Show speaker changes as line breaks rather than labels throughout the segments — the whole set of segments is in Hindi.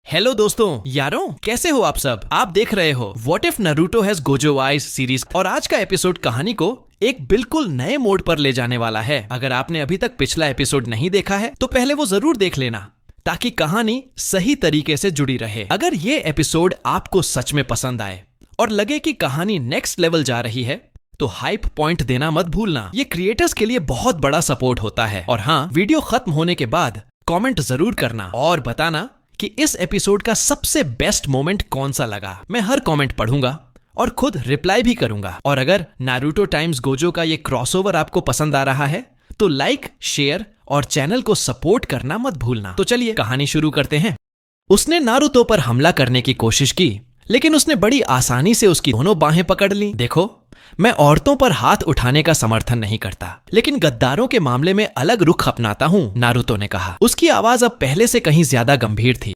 हेलो दोस्तों, यारों कैसे हो आप सब। आप देख रहे हो what if Naruto has Gojo eyes series और आज का एपिसोड कहानी को एक बिल्कुल नए मोड पर ले जाने वाला है। अगर आपने अभी तक पिछला एपिसोड नहीं देखा है तो पहले वो जरूर देख लेना ताकि कहानी सही तरीके से जुड़ी रहे। अगर ये एपिसोड आपको सच में पसंद आए और लगे कि कहानी नेक्स्ट लेवल जा रही है तो हाइप पॉइंट देना मत भूलना। ये क्रिएटर्स के लिए बहुत बड़ा सपोर्ट होता है। और हाँ, वीडियो खत्म होने के बाद कमेंट जरूर करना और बताना कि इस एपिसोड का सबसे बेस्ट मोमेंट कौन सा लगा। मैं हर कमेंट पढ़ूंगा और खुद रिप्लाई भी करूंगा। और अगर नारुतो टाइम्स गोजो का ये क्रॉसओवर आपको पसंद आ रहा है तो लाइक, शेयर और चैनल को सपोर्ट करना मत भूलना। तो चलिए कहानी शुरू करते हैं। उसने नारुतो पर हमला करने की कोशिश की लेकिन उसने बड़ी आसानी से उसकी दोनों बाहें पकड़ ली। देखो, मैं औरतों पर हाथ उठाने का समर्थन नहीं करता लेकिन गद्दारों के मामले में अलग रुख अपनाता हूँ, नारुतो ने कहा। उसकी आवाज अब पहले से कहीं ज्यादा गंभीर थी।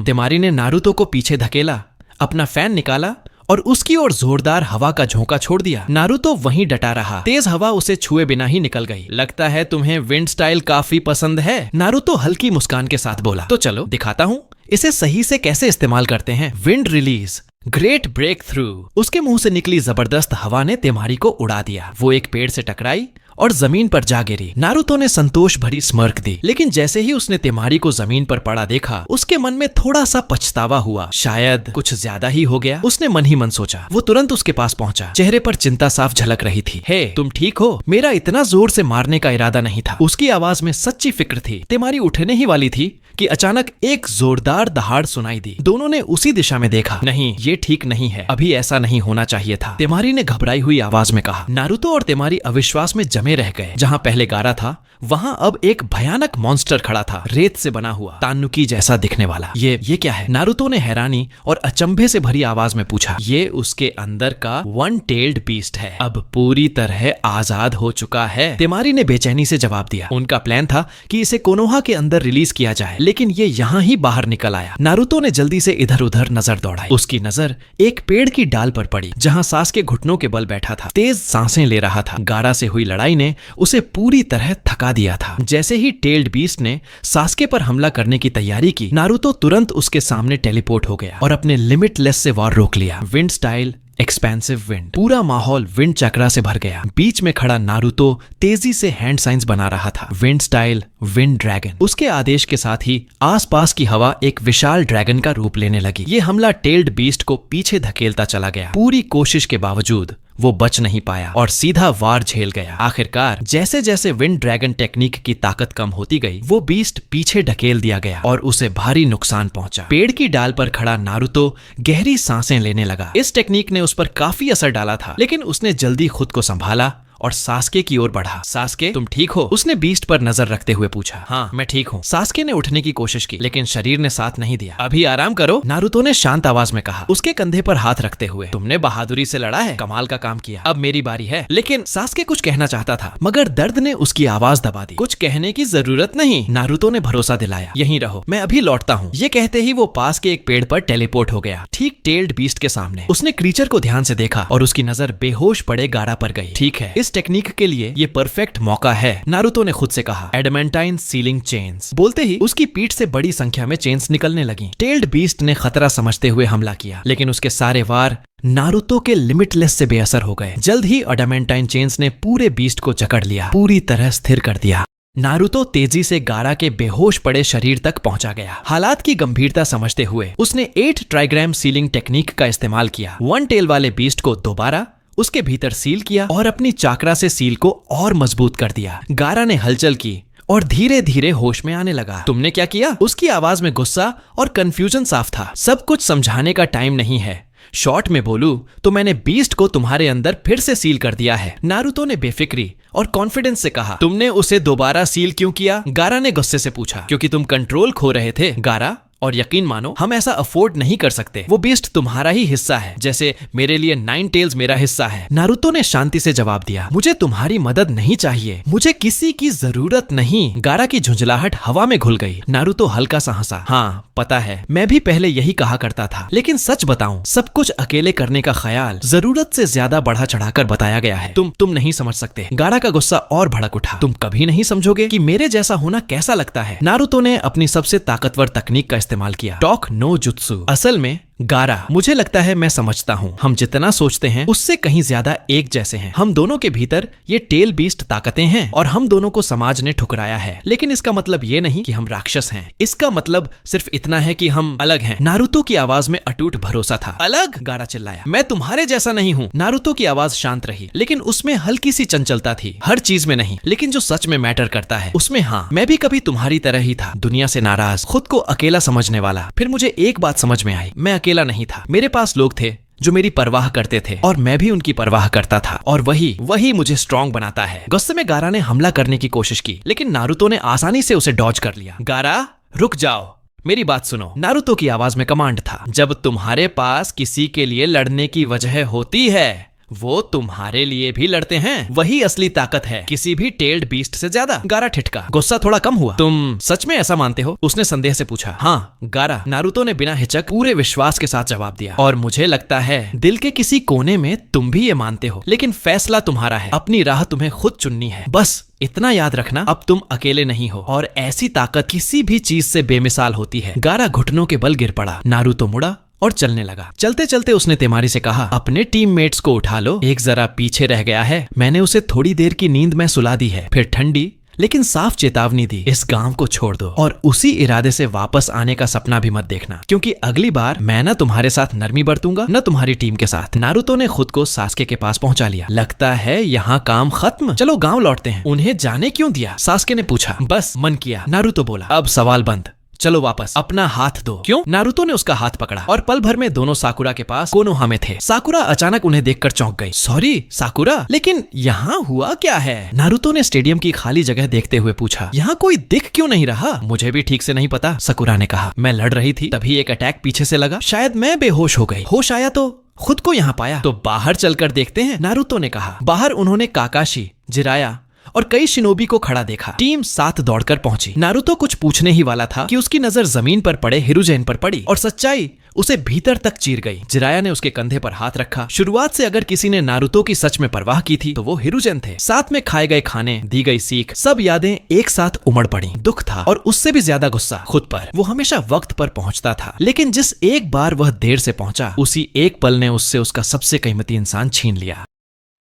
तिमारी ने नारुतो को पीछे धकेला, अपना फैन निकाला और उसकी ओर जोरदार हवा का झोंका छोड़ दिया। नारुतो वहीं डटा रहा। तेज हवा उसे छुए बिना ही निकल गई। लगता है तुम्हें विंड स्टाइल काफी पसंद है, नारुतो हल्की मुस्कान के साथ बोला। तो चलो दिखाता हूँ इसे सही से कैसे इस्तेमाल करते हैं। Wind release, great breakthrough. उसके मुंह से निकली जबरदस्त हवा ने तिमारी को उड़ा दिया। वो एक पेड़ से टकराई और जमीन पर जा गिरी। नारुतो ने संतोष भरी स्मर्क दी लेकिन जैसे ही उसने तिमारी को जमीन पर पड़ा देखा उसके मन में थोड़ा सा पछतावा हुआ। शायद कुछ ज्यादा ही हो गया, उसने मन ही मन सोचा। वो तुरंत उसके पास पहुंचा। चेहरे पर चिंता साफ झलक रही थी। हे, तुम ठीक हो? मेरा इतना जोर से मारने का इरादा नहीं था। उसकी आवाज में सच्ची फिक्र थी। तिमारी उठने ही वाली थी कि अचानक एक जोरदार दहाड़ सुनाई दी। दोनों ने उसी दिशा में देखा। नहीं, ये ठीक नहीं है, अभी ऐसा नहीं होना चाहिए था, तिमारी ने घबराई हुई आवाज में कहा। नारुतो और तिमारी अविश्वास में जमे रह गए। जहां पहले गारा था वहां अब एक भयानक मॉन्स्टर खड़ा था, रेत से बना हुआ, तानुकी जैसा दिखने वाला। ये क्या है? नारुतो ने हैरानी और अचंभे से भरी आवाज में पूछा। ये उसके अंदर का वन टेल्ड बीस्ट है, अब पूरी तरह आजाद हो चुका है, तिमारी ने बेचैनी से जवाब दिया। उनका प्लान था कि इसे कोनोहा के अंदर रिलीज किया जाए लेकिन ये यहाँ ही बाहर निकल आया। नारुतो ने जल्दी से इधर उधर नजर दौड़ाई। उसकी नजर एक पेड़ की डाल पर पड़ी जहाँ सास्के घुटनों के बल बैठा था, तेज सांसें ले रहा था। गारा से हुई लड़ाई ने उसे पूरी तरह थका दिया था। जैसे ही टेल्ड बीस्ट ने सास्के पर हमला करने की तैयारी की, नारुतो तुरंत उसके सामने टेलीपोर्ट हो गया और अपने लिमिटलेस से वार रोक लिया। Wind style expensive wind. पूरा माहौल विंड चक्रा से भर गया। बीच में खड़ा नारुतो तेजी से हैंड साइंस बना रहा था। Wind style wind dragon. उसके आदेश के साथ ही आसपास की हवा एक विशाल ड्रैगन का रूप लेने लगी। ये हमला टेल्ड बीस्ट को पीछे धकेलता चला गया। पूरी कोशिश के बावजूद वो बच नहीं पाया और सीधा वार झेल गया। आखिरकार जैसे जैसे विंड ड्रैगन टेक्निक की ताकत कम होती गई वो बीस्ट पीछे ढकेल दिया गया और उसे भारी नुकसान पहुंचा। पेड़ की डाल पर खड़ा नारुतो गहरी सांसें लेने लगा। इस टेक्निक ने उस पर काफी असर डाला था लेकिन उसने जल्दी खुद को संभाला और सास्के की ओर बढ़ा। सास्के, तुम ठीक हो? उसने बीस्ट पर नजर रखते हुए पूछा। हाँ, मैं ठीक हूँ। सास्के ने उठने की कोशिश की लेकिन शरीर ने साथ नहीं दिया। अभी आराम करो, नारुतो ने शांत आवाज में कहा, उसके कंधे पर हाथ रखते हुए। तुमने बहादुरी से लड़ा है, कमाल का काम किया, अब मेरी बारी है। लेकिन सास्के कुछ कहना चाहता था मगर दर्द ने उसकी आवाज दबा दी। कुछ कहने की जरूरत नहीं, नारुतो ने भरोसा दिलाया। यहीं रहो, मैं अभी लौटता हूँ। ये कहते ही वो पास के एक पेड़ पर टेलीपोर्ट हो गया, ठीक टेल्ड बीस्ट के सामने। उसने क्रीचर को ध्यान से देखा और उसकी नजर बेहोश पड़े गारा पर गई। ठीक है, इस टेक्निक के लिए ये परफेक्ट मौका है, नारुतो ने खुद से कहा। एडमेंटाइन सीलिंग चेन्स। बोलते ही उसकी पीठ से बड़ी संख्या में चेन्स निकलने लगी। टेल्ड बीस्ट ने खतरा समझते हुए हमला किया लेकिन उसके सारे वार नारुतो के लिमिटलेस से बेअसर हो गए। जल्द ही एडमेंटाइन चेन्स ने पूरे बीस्ट को जकड़ लिया, पूरी तरह स्थिर कर दिया। नारुतो तेजी से गारा के बेहोश पड़े शरीर तक पहुंचा गया। हालात की गंभीरता समझते हुए उसने 8 ट्राइग्राम सीलिंग टेक्निक का इस्तेमाल किया। वन टेल वाले बीस्ट को दोबारा उसके भीतर सील किया और अपनी चाकरा से सील को और मजबूत कर दिया। गारा ने हलचल की और धीरे धीरे होश में आने लगा। तुमने क्या किया? उसकी आवाज में गुस्सा और कंफ्यूजन साफ था। सब कुछ समझाने का टाइम नहीं है। शॉर्ट में बोलूं तो मैंने बीस्ट को तुम्हारे अंदर फिर से सील कर दिया है, नारुतो ने बेफिक्री और कॉन्फिडेंस से कहा। तुमने उसे दोबारा सील क्यों किया? गारा ने गुस्से से पूछा। क्योंकि तुम कंट्रोल खो रहे थे, गारा, और यकीन मानो हम ऐसा अफोर्ड नहीं कर सकते। वो बीस्ट तुम्हारा ही हिस्सा है जैसे मेरे लिए 9 टेल्स मेरा हिस्सा है। नारुतो ने शांति से जवाब दिया। मुझे तुम्हारी मदद नहीं चाहिए, मुझे किसी की जरूरत नहीं। गारा की झुंझलाहट हवा में घुल गई। नारुतो हल्का सा हंसा। हाँ पता है, मैं भी पहले यही कहा करता था लेकिन सच बताऊं सब कुछ अकेले करने का ख्याल जरूरत से ज्यादा बढ़ा चढ़ाकर बताया गया है। तुम नहीं समझ सकते। गारा का गुस्सा और भड़क उठा। तुम कभी नहीं समझोगे कि मेरे जैसा होना कैसा लगता है। नारुतो ने अपनी सबसे ताकतवर तकनीक का इस्तेमाल इस्तेमाल किया, टॉक नो जुत्सु। असल में गारा, मुझे लगता है मैं समझता हूँ, हम जितना सोचते हैं उससे कहीं ज्यादा एक जैसे हैं। हम दोनों के भीतर ये टेल बीस्ट ताकतें हैं और हम दोनों को समाज ने ठुकराया है, लेकिन इसका मतलब ये नहीं कि हम राक्षस हैं। इसका मतलब सिर्फ इतना है कि हम अलग हैं। नारुतो की आवाज में अटूट भरोसा था। अलग? गारा चिल्लाया। मैं तुम्हारे जैसा नहीं हूँ। नारुतो की आवाज शांत रही, लेकिन उसमें हल्की सी चंचलता थी। हर चीज में नहीं, लेकिन जो सच में मैटर करता है उसमें हाँ। मैं भी कभी तुम्हारी तरह ही था, दुनिया से नाराज, खुद को अकेला समझने वाला। फिर मुझे एक बात समझ में आई, मैं अकेला नहीं था। मेरे पास लोग थे जो मेरी परवाह करते थे और मैं भी उनकी परवाह करता था, और वही मुझे स्ट्रांग बनाता है। गुस्से में गारा ने हमला करने की कोशिश की, लेकिन नारुतो ने आसानी से उसे डॉज कर लिया। गारा, रुक जाओ, मेरी बात सुनो। नारुतो की आवाज में कमांड था। जब तुम्हारे पास किसी के लिए लड़ने की वजह होती है, वो तुम्हारे लिए भी लड़ते हैं। वही असली ताकत है, किसी भी टेल्ड बीस्ट से ज्यादा। गारा ठिठका। गुस्सा थोड़ा कम हुआ। तुम सच में ऐसा मानते हो? उसने संदेह से पूछा। हाँ गारा, नारुतो ने बिना हिचक पूरे विश्वास के साथ जवाब दिया। और मुझे लगता है दिल के किसी कोने में तुम भी ये मानते हो, लेकिन फैसला तुम्हारा है। अपनी राह तुम्हें खुद चुननी है। बस इतना याद रखना, अब तुम अकेले नहीं हो, और ऐसी ताकत किसी भी चीज से बेमिसाल होती है। गारा घुटनों के बल गिर पड़ा। नारुतो मुड़ा और चलने लगा। चलते चलते उसने तेमारी से कहा, अपने टीममेट्स को उठा लो, एक जरा पीछे रह गया है। मैंने उसे थोड़ी देर की नींद में सुला दी है। फिर ठंडी लेकिन साफ चेतावनी दी, इस गांव को छोड़ दो और उसी इरादे से वापस आने का सपना भी मत देखना, क्योंकि अगली बार मैं न तुम्हारे साथ नरमी बरतूंगा न तुम्हारी टीम के साथ। नारुतो ने खुद को सास्के के पास पहुंचा लिया। लगता है यहाँ काम खत्म, चलो गांव लौटते हैं। उन्हें जाने क्यों दिया? सास्के ने पूछा। बस मन किया, नारुतो बोला। अब सवाल बंद, चलो वापस, अपना हाथ दो। क्यों? नारुतो ने उसका हाथ पकड़ा और पल भर में दोनों साकुरा के पास कोनोहा में थे। साकुरा अचानक उन्हें देखकर चौंक गई। सॉरी साकुरा, लेकिन यहाँ हुआ क्या है? नारुतो ने स्टेडियम की खाली जगह देखते हुए पूछा। यहाँ कोई दिख क्यों नहीं रहा? मुझे भी ठीक से नहीं पता, साकुरा ने कहा। मैं लड़ रही थी, तभी एक अटैक पीछे से लगा, शायद मैं बेहोश हो गई। होश आया तो खुद को यहाँ पाया। तो बाहर चलकर देखते हैं, नारुतो ने कहा। बाहर उन्होंने काकाशी, जिराया और कई शिनोबी को खड़ा देखा। टीम साथ दौड़कर पहुंची। नारुतो कुछ पूछने ही वाला था कि उसकी नजर जमीन पर पड़े हिरुजेन पर पड़ी और सच्चाई उसे भीतर तक चीर गई। जिराया ने उसके कंधे पर हाथ रखा। शुरुआत से अगर किसी ने नारुतो की सच में परवाह की थी तो वो हिरुजेन थे। साथ में खाए गए खाने, दी गई सीख, सब यादें एक साथ उमड़ पड़ी। दुख था और उससे भी ज्यादा गुस्सा खुद पर। वो हमेशा वक्त पर पहुंचता था, लेकिन जिस एक बार वह देर से पहुंचा, उसी एक पल ने उससे उसका सबसे कीमती इंसान छीन लिया।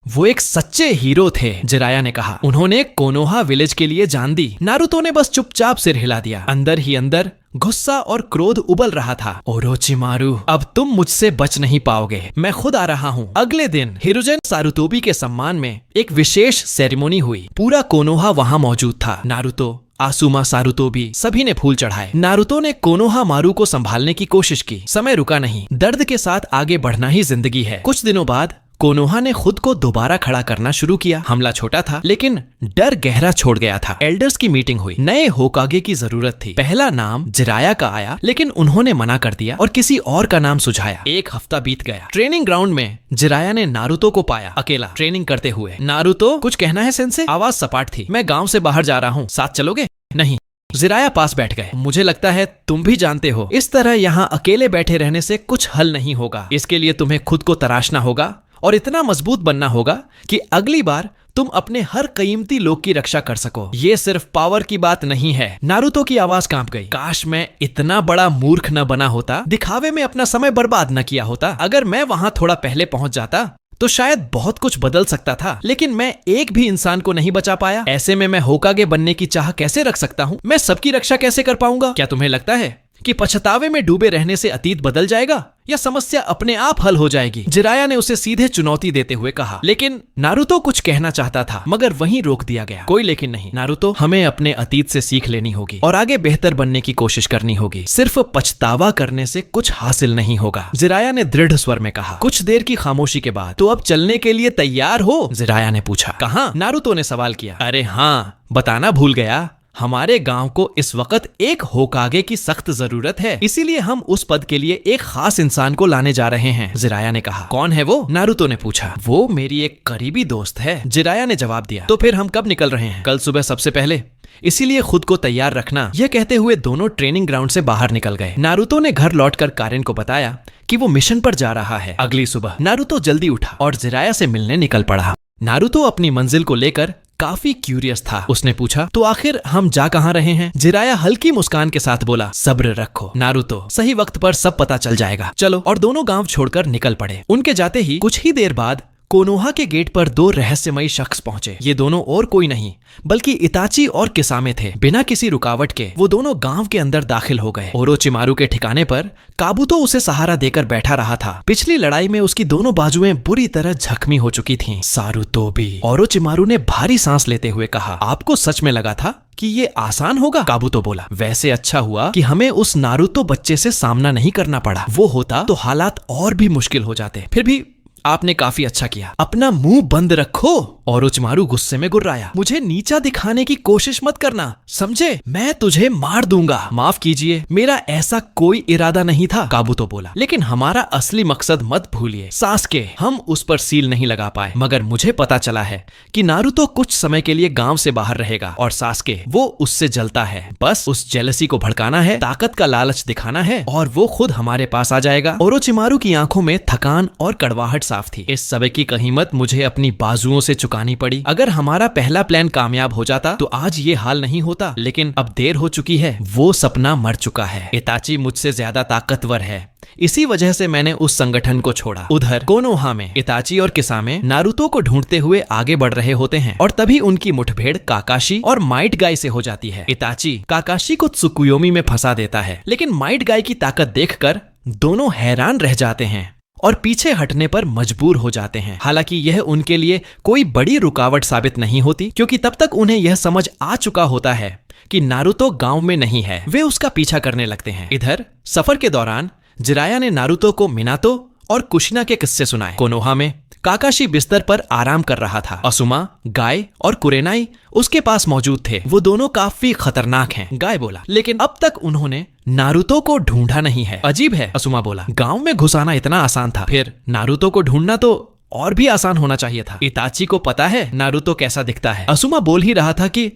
वो एक सच्चे हीरो थे, जिराया ने कहा। उन्होंने कोनोहा विलेज के लिए जान दी। नारुतो ने बस चुपचाप सिर हिला दिया। अंदर ही अंदर गुस्सा और क्रोध उबल रहा था। ओरोचिमारू, अब तुम मुझसे बच नहीं पाओगे, मैं खुद आ रहा हूँ। अगले दिन हिरुजेन सारुतोबी के सम्मान में एक विशेष सेरेमनी हुई। पूरा कोनोहा वहाँ मौजूद था। नारुतो, आसुमा, सारुतोबी, सभी ने फूल चढ़ाए। नारुतो ने कोनोहा मारू को संभालने की कोशिश की। समय रुका नहीं, दर्द के साथ आगे बढ़ना ही जिंदगी है। कुछ दिनों बाद कोनोहा ने खुद को दोबारा खड़ा करना शुरू किया। हमला छोटा था, लेकिन डर गहरा छोड़ गया था। एल्डर्स की मीटिंग हुई। नए होकागे की जरूरत थी। पहला नाम जिराया का आया, लेकिन उन्होंने मना कर दिया और किसी और का नाम सुझाया। एक हफ्ता बीत गया। ट्रेनिंग ग्राउंड में जिराया ने नारुतो को पाया, अकेला ट्रेनिंग करते हुए। नारुतो, कुछ कहना है सेंसे? आवाज सपाट थी। मैं गाँव से बाहर जा रहा हूँ, साथ चलोगे? नहीं। जिराया पास बैठ गए। मुझे लगता है तुम भी जानते हो, इस तरह यहाँ अकेले बैठे रहने से कुछ हल नहीं होगा। इसके लिए तुम्हें खुद को तराशना होगा और इतना मजबूत बनना होगा कि अगली बार तुम अपने हर कीमती लोग की रक्षा कर सको। ये सिर्फ पावर की बात नहीं है। नारुतो की आवाज कांप गई। काश मैं इतना बड़ा मूर्ख न बना होता, दिखावे में अपना समय बर्बाद न किया होता। अगर मैं वहां थोड़ा पहले पहुंच जाता तो शायद बहुत कुछ बदल सकता था, लेकिन मैं एक भी इंसान को नहीं बचा पाया। ऐसे में मैं होकागे बनने की चाह कैसे रख सकता हूँ? मैं सबकी रक्षा कैसे कर पाऊंगा? क्या तुम्हें लगता है कि पछतावे में डूबे रहने से अतीत बदल जाएगा या समस्या अपने आप हल हो जाएगी? जिराया ने उसे सीधे चुनौती देते हुए कहा। लेकिन नारुतो कुछ कहना चाहता था, मगर वहीं रोक दिया गया। कोई लेकिन नहीं नारुतो, हमें अपने अतीत से सीख लेनी होगी और आगे बेहतर बनने की कोशिश करनी होगी। सिर्फ पछतावा करने से कुछ हासिल नहीं होगा, जिराया ने दृढ़ स्वर में कहा। कुछ देर की खामोशी के बाद, तो अब चलने के लिए तैयार हो? जिराया ने पूछा। कहाँ? नारुतो ने सवाल किया। अरे हाँ, बताना भूल गया, हमारे गांव को इस वक्त एक होकागे की सख्त जरूरत है, इसीलिए हम उस पद के लिए एक खास इंसान को लाने जा रहे हैं, जिराया ने कहा। कौन है वो? नारुतो ने पूछा। वो मेरी एक करीबी दोस्त है, जिराया ने जवाब दिया। तो फिर हम कब निकल रहे हैं? कल सुबह सबसे पहले, इसीलिए खुद को तैयार रखना। यह कहते हुए दोनों ट्रेनिंग ग्राउंड से बाहर निकल गए। नारुतो ने घर लौटकर कारेन को बताया कि वो मिशन पर जा रहा है। अगली सुबह नारुतो जल्दी उठा और जिराया से मिलने निकल पड़ा। नारुतो अपनी मंजिल को लेकर काफी क्यूरियस था। उसने पूछा, तो आखिर हम जा कहाँ रहे हैं? जिराया हल्की मुस्कान के साथ बोला, सब्र रखो नारुतो, सही वक्त पर सब पता चल जाएगा। चलो। और दोनों गांव छोड़कर निकल पड़े। उनके जाते ही कुछ ही देर बाद कोनोहा के गेट पर दो रहस्यमयी शख्स पहुंचे। ये दोनों और कोई नहीं बल्कि इताची और किसामे थे। बिना किसी रुकावट के वो दोनों गांव के अंदर दाखिल हो गए। ओरोचिमारू के ठिकाने पर काबुतो उसे सहारा देकर बैठा रहा था। पिछली लड़ाई में उसकी दोनों बाजुएं बुरी तरह जख्मी हो चुकी थीं। सारुतो भी। ओरोचिमारू ने भारी सांस लेते हुए कहा, आपको सच में लगा था कि ये आसान होगा? काबुतो बोला, वैसे अच्छा हुआ कि हमें उस नारुतो बच्चे से सामना नहीं करना पड़ा। वो होता तो हालात और भी मुश्किल हो जाते। फिर भी आपने काफी अच्छा किया। अपना मुंह बंद रखो। ओरोचिमारू गुस्से में गुर्राया, मुझे नीचा दिखाने की कोशिश मत करना, समझे? मैं तुझे मार दूंगा। माफ कीजिए, मेरा ऐसा कोई इरादा नहीं था, काबुतो बोला। लेकिन हमारा असली मकसद मत भूलिए सास्के। हम उस पर सील नहीं लगा पाए, मगर मुझे पता चला है कि नारुतो कुछ समय के लिए गांव से बाहर रहेगा और सास्के वो उससे जलता है। बस उस जेलसी को भड़काना है, ताकत का लालच दिखाना है और वो खुद हमारे पास आ जाएगा। ओरोचिमारू की आंखों में थकान और कड़वाहट साफ थी। इस सब की कीमत मुझे अपनी बाजुओं से चुकानी पड़ी। अगर हमारा पहला प्लान कामयाब हो जाता तो आज ये हाल नहीं होता, लेकिन अब देर हो चुकी है। वो सपना मर चुका है। इताची मुझसे ज्यादा ताकतवर है, इसी वजह से मैंने उस संगठन को छोड़ा। उधर कोनोहा में इताची और किसामे नारुतो को ढूंढते हुए आगे बढ़ रहे होते हैं और तभी उनकी मुठभेड़ काकाशी और माइट गाय से हो जाती है। इताची काकाशी को त्सुकुयोमी में फंसा देता है, लेकिन माइट गाय की ताकत देखकर दोनों हैरान रह जाते हैं और पीछे हटने पर मजबूर हो जाते हैं। हालांकि यह उनके लिए कोई बड़ी रुकावट साबित नहीं होती, क्योंकि तब तक उन्हें यह समझ आ चुका होता है कि नारुतो गांव में नहीं है। वे उसका पीछा करने लगते हैं। इधर सफर के दौरान जिराया ने नारुतो को मिनातो और कुशिना के किस्से सुनाए। कोनोहा में काकाशी बिस्तर पर आराम कर रहा था। असुमा, गाय और कुरेनाई उसके पास मौजूद थे। वो दोनों काफी खतरनाक हैं, गाय बोला, लेकिन अब तक उन्होंने नारुतो को ढूंढा नहीं है। अजीब है, असुमा बोला। गांव में घुसाना इतना आसान था, फिर नारुतो को ढूंढना तो और भी आसान होना चाहिए था। इताची को पता है नारुतो कैसा दिखता है। असुमा बोल ही रहा था कि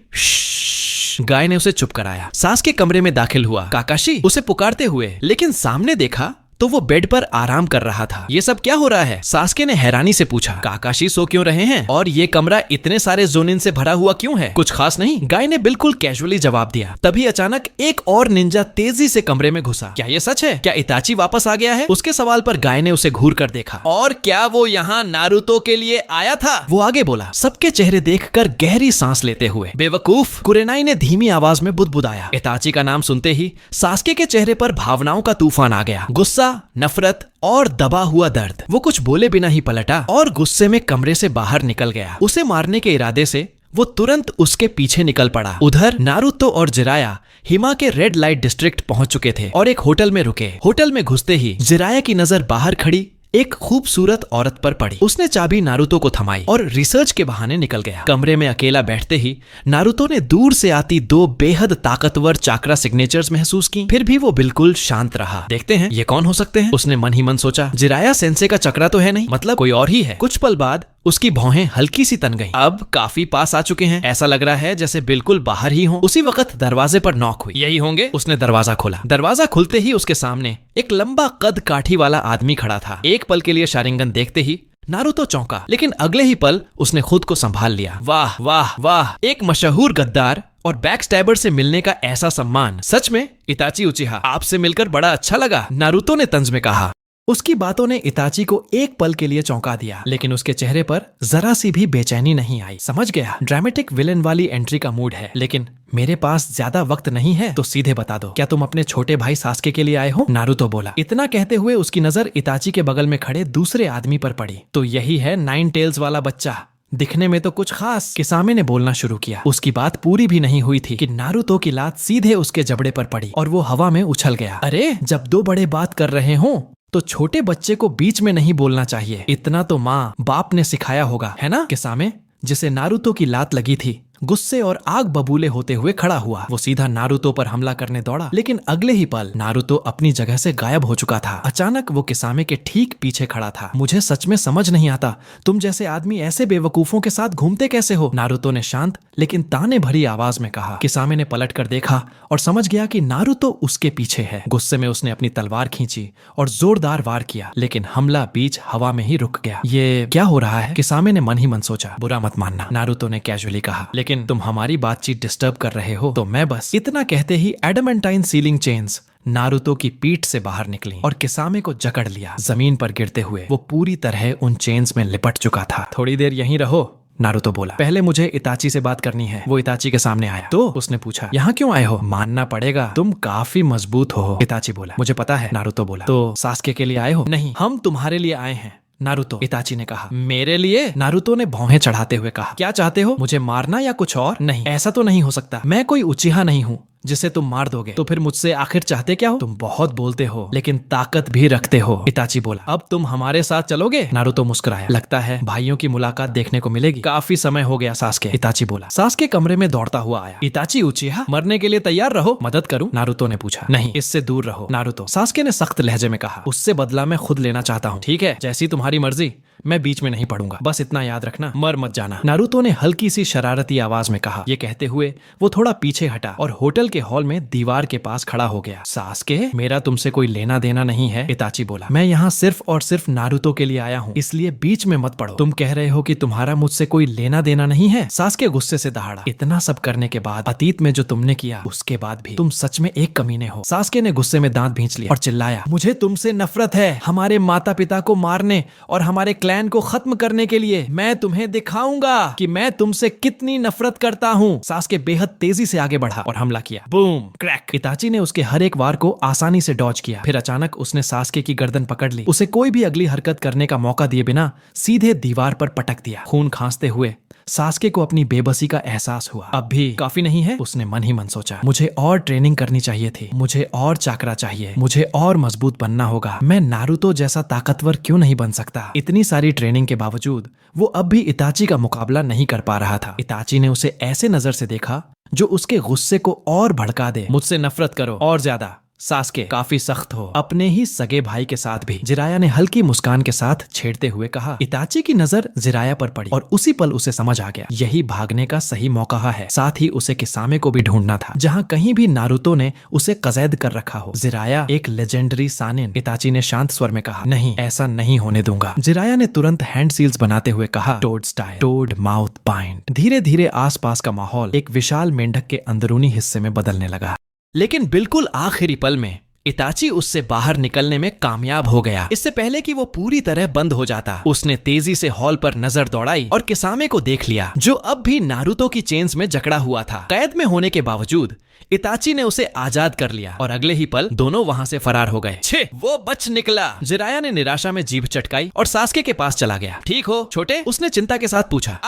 गाय ने उसे चुप कराया। सास के कमरे में दाखिल हुआ काकाशी उसे पुकारते हुए, लेकिन सामने देखा तो वो बेड पर आराम कर रहा था। ये सब क्या हो रहा है? सास्के ने हैरानी से पूछा। काकाशी सो क्यों रहे हैं और ये कमरा इतने सारे जोनिन से भरा हुआ क्यों है? कुछ खास नहीं, गाय ने बिल्कुल कैजुअली जवाब दिया। तभी अचानक एक और निंजा तेजी से कमरे में घुसा। क्या ये सच है? क्या इताची वापस आ गया है? उसके सवाल पर गाय ने उसे घूर कर देखा। और क्या वो यहाँ नारुतो के लिए आया था? वो आगे बोला, सबके चेहरे देखकर गहरी सांस लेते हुए। बेवकूफ, कुरेनाई ने धीमी आवाज में बुदबुदाया। इताची का नाम सुनते ही सास्के के चेहरे पर भावनाओं का तूफान आ गया। गुस्सा, नफरत और दबा हुआ दर्द। वो कुछ बोले बिना ही पलटा और गुस्से में कमरे से बाहर निकल गया। उसे मारने के इरादे से वो तुरंत उसके पीछे निकल पड़ा। उधर नारुतो और जिराया हिमा के रेड लाइट डिस्ट्रिक्ट पहुंच चुके थे और एक होटल में रुके। होटल में घुसते ही जिराया की नजर बाहर खड़ी एक खूबसूरत औरत पर पड़ी। उसने चाबी नारुतो को थमाई और रिसर्च के बहाने निकल गया। कमरे में अकेला बैठते ही नारुतो ने दूर से आती दो बेहद ताकतवर चाक्रा सिग्नेचर्स महसूस की। फिर भी वो बिल्कुल शांत रहा। देखते हैं ये कौन हो सकते हैं, उसने मन ही मन सोचा। जिराया सेंसे का चक्रा तो है नहीं, मतलब कोई और ही है। कुछ पल बाद उसकी भौहें हल्की सी तन गईं। अब काफी पास आ चुके हैं, ऐसा लग रहा है जैसे बिल्कुल बाहर ही हों। उसी वक्त दरवाजे पर नॉक हुई। यही होंगे, उसने दरवाजा खोला। दरवाजा खुलते ही उसके सामने एक लंबा कद काठी वाला आदमी खड़ा था। एक पल के लिए शारिंगन देखते ही नारुतो चौंका, लेकिन अगले ही पल उसने खुद को संभाल लिया। वाह वाह वाह, एक मशहूर गद्दार और बैक स्टैबर से मिलने का ऐसा सम्मान। सच में इताची उचिहा, आपसे मिलकर बड़ा अच्छा लगा, नारुतो ने तंज में कहा। उसकी बातों ने इताची को एक पल के लिए चौंका दिया, लेकिन उसके चेहरे पर जरा सी भी बेचैनी नहीं आई। समझ गया, ड्रामेटिक विलेन वाली एंट्री का मूड है, लेकिन मेरे पास ज्यादा वक्त नहीं है, तो सीधे बता दो, क्या तुम अपने छोटे भाई सास्के के लिए आए हो? नारुतो बोला। इतना कहते हुए उसकी नजर इताची के बगल में खड़े दूसरे आदमी पर पड़ी। तो यही है 9 टेल्स वाला बच्चा, दिखने में तो कुछ खास। किसामे ने बोलना शुरू किया। उसकी बात पूरी भी नहीं हुई थी कि नारुतो की लात सीधे उसके जबड़े पर पड़ी और वो हवा में उछल गया। अरे, जब दो बड़े बात कर रहे हो तो छोटे बच्चे को बीच में नहीं बोलना चाहिए। इतना तो माँ बाप ने सिखाया होगा, है ना? किसामे, जिसे नारुतो की लात लगी थी, गुस्से और आग बबूले होते हुए खड़ा हुआ। वो सीधा नारुतो पर हमला करने दौड़ा, लेकिन अगले ही पल नारुतो अपनी जगह से गायब हो चुका था। अचानक वो किसामे के ठीक पीछे खड़ा था। मुझे सच में समझ नहीं आता, तुम जैसे आदमी ऐसे बेवकूफों के साथ घूमते कैसे हो? नारुतो ने शांत लेकिन ताने भरी आवाज में कहा। किसामे ने पलट कर देखा और समझ गया कि नारुतो उसके पीछे है। गुस्से में उसने अपनी तलवार खींची और जोरदार वार किया, लेकिन हमला बीच हवा में ही रुक गया। ये क्या हो रहा है? किसामे ने मन ही मन सोचा। बुरा मत मानना, नारुतो ने कैजुअली कहा, लेकिन तुम हमारी बातचीत डिस्टर्ब कर रहे हो तो मैं बस। इतना कहते ही एडमेंटाइन सीलिंग चेन्स नारुतो की पीठ से बाहर निकली और किसामे को जकड़ लिया। जमीन पर गिरते हुए वो पूरी तरह उन चेन्स में लिपट चुका था। थोड़ी देर यहीं रहो, नारुतो बोला। पहले मुझे इताची से बात करनी है। वो इताची के सामने आया। तो उसने पूछा, यहाँ क्यों आए हो? मानना पड़ेगा तुम काफी मजबूत हो, इताची बोला। मुझे पता है, नारुतो बोला। तो सास्के के लिए आए हो? नहीं, हम तुम्हारे लिए आए हैं, नारुतो, इताची ने कहा। मेरे लिए? नारुतो ने भौहें चढ़ाते हुए कहा। क्या चाहते हो, मुझे मारना या कुछ और? नहीं, ऐसा तो नहीं हो सकता। मैं कोई उचिहा नहीं हूँ जिसे तुम मार दोगे। तो फिर मुझसे आखिर चाहते क्या हो? तुम बहुत बोलते हो लेकिन ताकत भी रखते हो, इताची बोला। अब तुम हमारे साथ चलोगे? नारुतो मुस्कुराया। लगता है भाइयों की मुलाकात देखने को मिलेगी। काफी समय हो गया सास्के, इताची बोला। सास्के कमरे में दौड़ता हुआ आया। इताची उचिहा, मरने के लिए तैयार रहो। मदद करूं? नारुतो ने पूछा। नहीं, इससे दूर रहो, नारुतो, सास्के ने सख्त लहजे में कहा। उससे बदला मैं खुद लेना चाहता हूँ। ठीक है, जैसी तुम्हारी मर्जी, मैं बीच में नहीं पड़ूंगा। बस इतना याद रखना, मर मत जाना, नारुतो ने हल्की सी शरारती आवाज में कहा। ये कहते हुए वो थोड़ा पीछे हटा और होटल के हॉल में दीवार के पास खड़ा हो गया। सास्के, मेरा तुमसे कोई लेना देना नहीं है, इताची बोला। मैं यहाँ सिर्फ और सिर्फ नारुतो के लिए आया हूँ, इसलिए बीच में मत पड़ो। तुम कह रहे हो कि तुम्हारा मुझसे कोई लेना देना नहीं है? सास्के गुस्से से दहाड़ा। इतना सब करने के बाद, अतीत में जो तुमने किया उसके बाद भी तुम सच में एक कमीने हो। सास्के ने गुस्से में दांत भींच लिया और चिल्लाया, मुझे तुमसे नफरत है। हमारे माता पिता को मारने और हमारे क्लैन को खत्म करने के लिए मैं तुम्हें दिखाऊंगा कि मैं तुमसे कितनी नफरत करता हूँ। सास्के बेहद तेजी से आगे बढ़ा और हमला किया। Boom, crack. इताची ने उसके हर एक वार को आसानी से डॉज किया। फिर अचानक उसने सास्के की गर्दन पकड़ ली। उसे कोई भी अगली हरकत करने का मौका दिए बिना सीधे दीवार पर पटक दिया। खून खांसते हुए सास्के को अपनी बेबसी का एहसास हुआ। अब भी काफी नहीं है, उसने मन ही मन सोचा। मुझे और ट्रेनिंग करनी चाहिए थी, मुझे और चाकरा चाहिए, मुझे और मजबूत बनना होगा। मैं नारुतो जैसा ताकतवर क्यों नहीं बन सकता? इतनी सारी ट्रेनिंग के बावजूद वो अब भी इताची का मुकाबला नहीं कर पा रहा था। इताची ने उसे ऐसे नजर से देखा जो उसके गुस्से को और भड़का दे। मुझसे नफरत करो और ज्यादा, सास्के, काफी सख्त हो, अपने ही सगे भाई के साथ भी, जिराया ने हल्की मुस्कान के साथ छेड़ते हुए कहा। इताची की नजर जिराया पर पड़ी और उसी पल उसे समझ आ गया, यही भागने का सही मौका है। साथ ही उसे किसामे को भी ढूंढना था, जहां कहीं भी नारुतो ने उसे कजैद कर रखा हो। जिराया एक लेजेंडरी सानिन, इताची ने शांत स्वर में कहा। नहीं, ऐसा नहीं होने दूंगा। जिराया ने तुरंत हैंड सील्स बनाते हुए कहा, toad style, toad mouth bind. धीरे धीरे आसपास का माहौल एक विशाल मेंढक के अंदरूनी हिस्से में बदलने लगा। लेकिन बिल्कुल आखिरी पल में इताची उससे बाहर निकलने में कामयाब हो गया। इससे पहले कि वो पूरी तरह बंद हो जाता, उसने तेजी से हॉल पर नजर दौड़ाई और किसामे को देख लिया, जो अब भी नारुतो की चेन्स में जकड़ा हुआ था। कैद में होने के बावजूद इताची ने उसे आजाद कर लिया और अगले ही पल दोनों वहां से फरार हो गए। छे, वो बच निकला। जिराया ने निराशा में जीभ चटकाई और सास्के के पास चला गया। ठीक हो छोटे? उसने चिंता के साथ पूछा।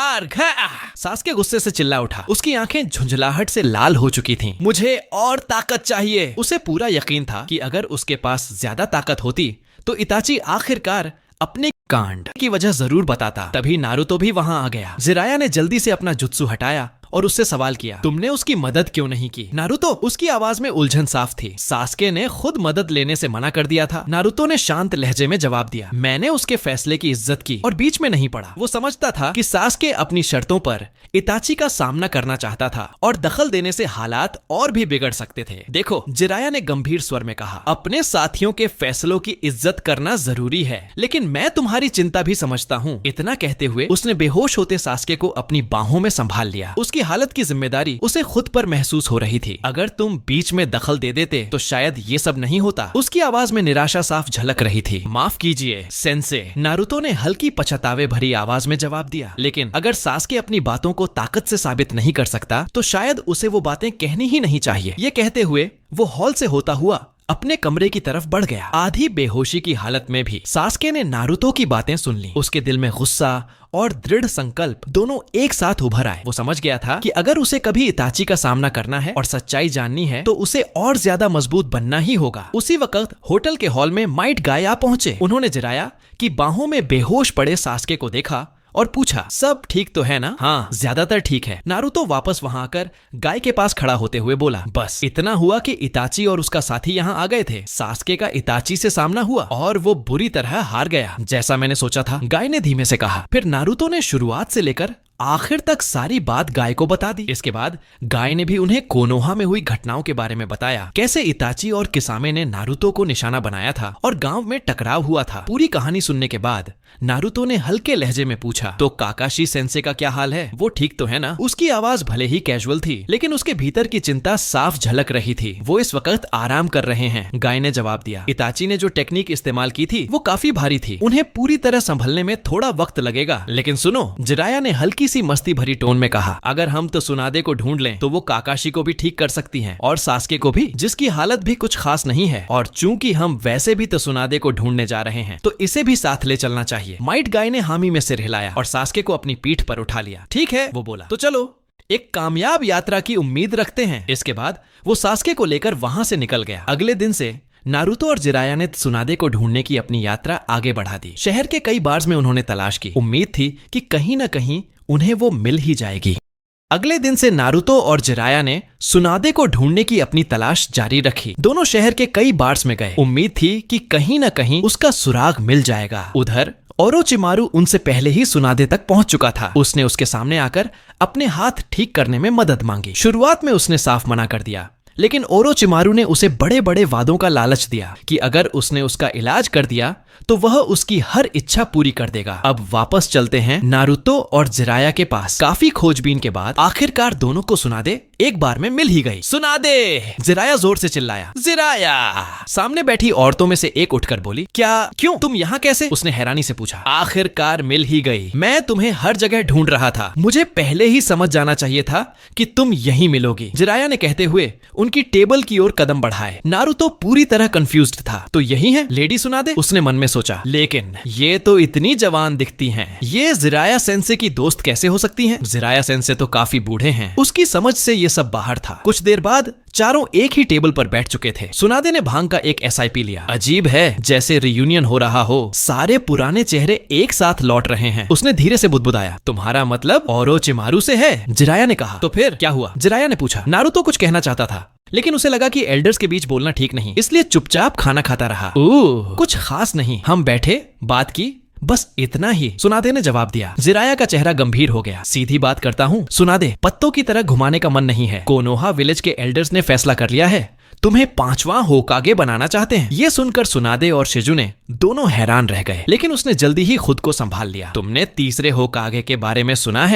सास्के गुस्से से चिल्ला उठा। उसकी आंखें झुंझलाहट से लाल हो चुकी थीं। मुझे और ताकत चाहिए। उसे पूरा यकीन था कि अगर उसके पास ज्यादा ताकत होती तो इताची आखिरकार अपने कांड की वजह जरूर बताता। तभी नारुतो भी वहां आ गया। जिराया ने जल्दी से अपना जुत्सु हटाया और उससे सवाल किया, तुमने उसकी मदद क्यों नहीं की? नारुतो, उसकी आवाज में उलझन साफ थी। सास्के ने खुद मदद लेने से मना कर दिया था। नारुतो ने शांत लहजे में जवाब दिया, मैंने उसके फैसले की इज्जत की और बीच में नहीं पड़ा। वो समझता था कि सास्के अपनी शर्तों पर इताची का सामना करना चाहता था और दखल देने से हालात और भी बिगड़ सकते थे। देखो, जिराया ने गंभीर स्वर में कहा, अपने साथियों के फैसलों की इज्जत करना जरूरी है, लेकिन मैं तुम्हारी चिंता भी समझता हूँ। इतना कहते हुए उसने बेहोश होते सास्के को अपनी बाहों में संभाल लिया। उसकी हालत की जिम्मेदारी उसे खुद पर महसूस हो रही थी। अगर तुम बीच में दखल दे देते तो शायद ये सब नहीं होता। उसकी आवाज में निराशा साफ झलक रही थी। माफ कीजिए सेंसे, नारुतो ने हल्की पछतावे भरी आवाज में जवाब दिया। लेकिन अगर सास्के अपनी बातों को ताकत से साबित नहीं कर सकता तो शायद उसे वो बातें कहनी ही नहीं चाहिए। ये कहते हुए वो हॉल से होता हुआ अपने कमरे की तरफ बढ़ गया। आधी बेहोशी की हालत में भी सास्के ने नारुतो की बातें सुन ली। उसके दिल में गुस्सा और दृढ़ संकल्प दोनों एक साथ उभर आए। वो समझ गया था कि अगर उसे कभी इताची का सामना करना है और सच्चाई जाननी है तो उसे और ज्यादा मजबूत बनना ही होगा। उसी वक्त होटल के हॉल में माइट गाय आ पहुंचे। उन्होंने जिराया कि बाहों में बेहोश पड़े सास्के को देखा और पूछा, सब ठीक तो है ना? हाँ, ज्यादातर ठीक है। नारुतो वापस वहां आकर गाय के पास खड़ा होते हुए बोला, बस इतना हुआ कि इताची और उसका साथी यहाँ आ गए थे। सास्के का इताची से सामना हुआ और वो बुरी तरह हार गया, जैसा मैंने सोचा था, गाय ने धीमे से कहा। फिर नारुतो ने शुरुआत से लेकर आखिर तक सारी बात गाय को बता दी। इसके बाद गाय ने भी उन्हें कोनोहा में हुई घटनाओं के बारे में बताया, कैसे इताची और किसामे ने नारुतो को निशाना बनाया था और गांव में टकराव हुआ था। पूरी कहानी सुनने के बाद नारुतो ने हल्के लहजे में पूछा, तो काकाशी सेंसे का क्या हाल है? वो ठीक तो है ना? उसकी आवाज भले ही कैजुअल थी, लेकिन उसके भीतर की चिंता साफ झलक रही थी। वो इस वक्त आराम कर रहे हैं, गाय ने जवाब दिया। इताची ने जो टेक्निक इस्तेमाल की थी वो काफी भारी थी, उन्हें पूरी तरह संभलने में थोड़ा वक्त लगेगा। लेकिन सुनो, जिराया ने हल्की सी मस्ती भरी टोन में कहा, अगर हम तो सुनादे को ढूंढ लें तो वो काकाशी को भी ठीक कर सकती हैं और सास्के को भी, जिसकी हालत भी कुछ खास नहीं है। और चूंकि हम वैसे भी तो सुनादे को ढूंढने जा रहे हैं तो इसे भी साथ ले चलना चाहिए। माइट गाय ने हामी में सिर हिलाया और सास्के को अपनी पीठ पर उठा लिया। ठीक है, वो बोला, तो चलो एक कामयाब यात्रा की उम्मीद रखते हैं। इसके बाद वो सास्के को लेकर वहां से निकल गया। अगले दिन से नारुतो और जिराया ने त्सुनादे को ढूंढने की अपनी यात्रा आगे बढ़ा दी। शहर के कई बार्स में उन्होंने तलाश की। उम्मीद थी कि कहीं न कहीं उन्हें वो मिल ही जाएगी। अगले दिन से नारुतो और जिराया ने सुनादे को ढूंढने की अपनी तलाश जारी रखी। दोनों शहर के कई बार्स में गए। उम्मीद थी कि कहीं न कहीं उसका सुराग मिल जाएगा। उधर ओरोचिमारू उनसे पहले ही सुनादे तक पहुंच चुका था। उसने उसके सामने आकर अपने हाथ ठीक करने में मदद मांगी। शुरुआत में उसने साफ मना कर दिया, लेकिन ओरोचिमारू ने उसे बड़े बड़े वादों का लालच दिया कि अगर उसने उसका इलाज कर दिया तो वह उसकी हर इच्छा पूरी कर देगा। अब वापस चलते हैं नारुतो और जिराया के पास। काफी खोजबीन के बाद आखिरकार दोनों को सुनादे एक बार में मिल ही गई। सुनादे! जिराया जोर से चिल्लाया। जिराया! सामने बैठी औरतों में से एक उठकर बोली, क्या? क्यों? तुम यहाँ कैसे? उसने हैरानी से पूछा। आखिरकार मिल ही गई। मैं तुम्हें हर जगह ढूंढ रहा था। मुझे पहले ही समझ जाना चाहिए था कि तुम यहीं मिलोगी। जिराया ने कहते हुए उनकी टेबल की ओर कदम बढ़ाए। नारुतो पूरी तरह कंफ्यूज्ड था। तो यही है लेडी सुनादे? उसने मन में सोचा। लेकिन ये तो इतनी जवान दिखती हैं। ये जिराया सेंसे की दोस्त कैसे हो सकती हैं? जिराया सेंसे तो काफी बूढ़े हैं। उसकी समझ से ये सब बाहर था। कुछ देर बाद चारों एक ही टेबल पर बैठ चुके थे। सुनादे ने भांग का एक एसआईपी लिया। अजीब है, जैसे रियूनियन हो रहा हो। सारे पुराने चेहरे एक साथ लौट रहे हैं। उसने धीरे से बुदबुदाया। तुम्हारा मतलब ओरोचिमारू से है? जिराया ने कहा। तो फिर क्या हुआ? जिराया ने पूछा। नारुतो कुछ कहना चाहता था, लेकिन उसे लगा कि एल्डर्स के बीच बोलना ठीक नहीं, इसलिए चुपचाप खाना खाता रहा। ओह, कुछ खास नहीं, हम बैठे, बात की, बस इतना ही, सुनादे ने जवाब दिया। जिराया का चेहरा गंभीर हो गया। सीधी बात करता हूँ सुनादे, पत्तों की तरह घुमाने का मन नहीं है। कोनोहा विलेज के एल्डर्स ने फैसला कर लिया है, तुम्हें 5वां होकागे बनाना चाहते हैं। ये सुनकर सुनादे और शिजुने दोनों हैरान रह गए, लेकिन उसने जल्दी ही खुद को संभाल लिया। तुमने तीसरे होकागे के बारे में सुना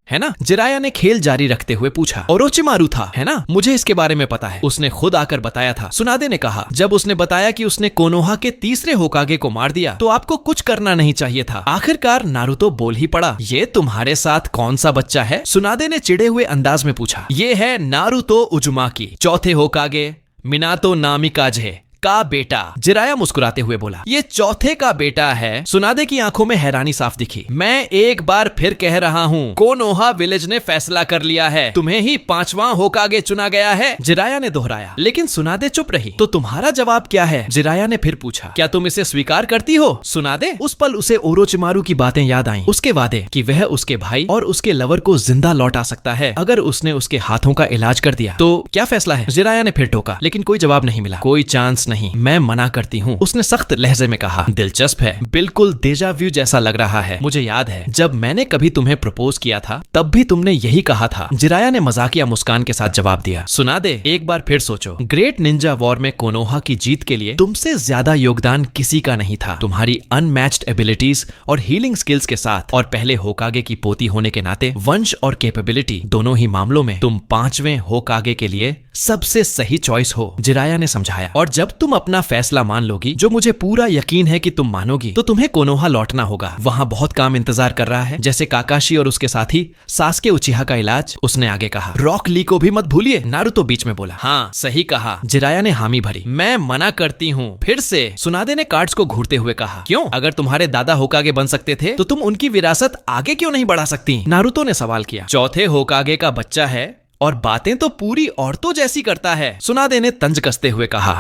है ना? जिराया ने खेल जारी रखते हुए पूछा। ओरोचिमारू था, है ना? मुझे इसके बारे में पता है, उसने खुद आकर बताया था। सुनादे ने कहा। जब उसने बताया कि उसने कोनोहा के तीसरे होकागे को मार दिया तो आपको कुछ करना नहीं चाहिए था। आखिरकार नारुतो बोल ही पड़ा। ये तुम्हारे साथ कौन सा बच्चा है? सुनादे ने चिढ़े हुए अंदाज में पूछा। ये है नारुतो उजुमाकी, चौथे होकागे मिनातो नामिकाजे का बेटा। जिराया मुस्कुराते हुए बोला। ये चौथे का बेटा है। सुनादे की आंखों में हैरानी साफ दिखी। मैं एक बार फिर कह रहा हूँ, कोनोहा विलेज ने फैसला कर लिया है, तुम्हें ही 5वां होकागे चुना गया है। जिराया ने दोहराया। लेकिन सुनादे चुप रही। तो तुम्हारा जवाब क्या है? जिराया ने फिर पूछा। क्या तुम इसे स्वीकार करती हो? सुनादे? उस पल उसे ओरोचिमारू की बातें याद आईं, उसके वादे कि वह उसके भाई और उसके लवर को जिंदा लौटा सकता है अगर उसने उसके हाथों का इलाज कर दिया। तो क्या फैसला है? जिराया ने फिर टोका, लेकिन कोई जवाब नहीं मिला। कोई चांस नहीं, मैं मना करती हूँ, उसने सख्त लहजे में कहा। दिलचस्प है, बिल्कुल डेजा व्यू जैसा लग रहा है। मुझे याद है जब मैंने कभी तुम्हें प्रपोज किया था तब भी तुमने यही कहा था। जिराया ने मजाकिया मुस्कान के साथ जवाब दिया। सुनादे, एक बार फिर सोचो, ग्रेट निंजा वॉर में कोनोहा की जीत के लिए तुमसे ज्यादा योगदान किसी का नहीं था। तुम्हारी अनमैच्ड एबिलिटीज और हीलिंग स्किल्स के साथ और पहले होकागे की पोती होने के नाते वंश और कैपेबिलिटी, दोनों ही मामलों में तुम 5वें होकागे के लिए सबसे सही चॉइस हो। जिराया ने समझाया। और जब तुम अपना फैसला मान लोगी, जो मुझे पूरा यकीन है कि तुम मानोगी, तो तुम्हें कोनोहा लौटना होगा। वहाँ बहुत काम इंतजार कर रहा है, जैसे काकाशी और उसके साथी सास्के उचिहा का इलाज। उसने आगे कहा। रॉक ली को भी मत भूलिए। नारुतो बीच में बोला। हाँ, सही कहा। जिराया ने हामी भरी। मैं मना करती हूँ फिर से। सुनादे ने कार्ड्स को घूरते हुए कहा। क्यों? अगर तुम्हारे दादा होकागे बन सकते थे तो तुम उनकी विरासत आगे क्यों नहीं बढ़ा सकती? नारुतो ने सवाल किया। चौथे होकागे का बच्चा है और बातें तो पूरी औरतों जैसी करता है, सुनादे ने तंज कसते हुए कहा।